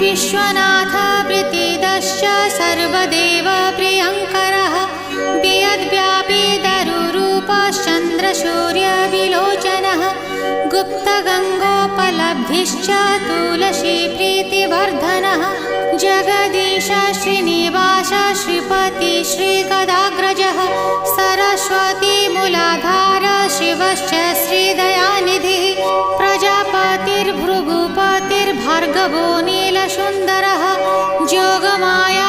विश्वनाथ प्रीतिदश्च सर्वदेव प्रियङ्करः वियद्व्यापी दरुरूपश्चन्द्रसूर्यविलोचनः गुप्तगङ्गोपलब्धिश्च तुलसी प्रीतिवर्धनः जगदीश श्रीनिवास श्रीपति श्रीगदाग्रजः सरस्वती मूलाधार शिवश्च श्रीदयानिधिः प्रजापतिर्भृगुपतिर्भार्गवो नीलसुन्दरः जोगमाया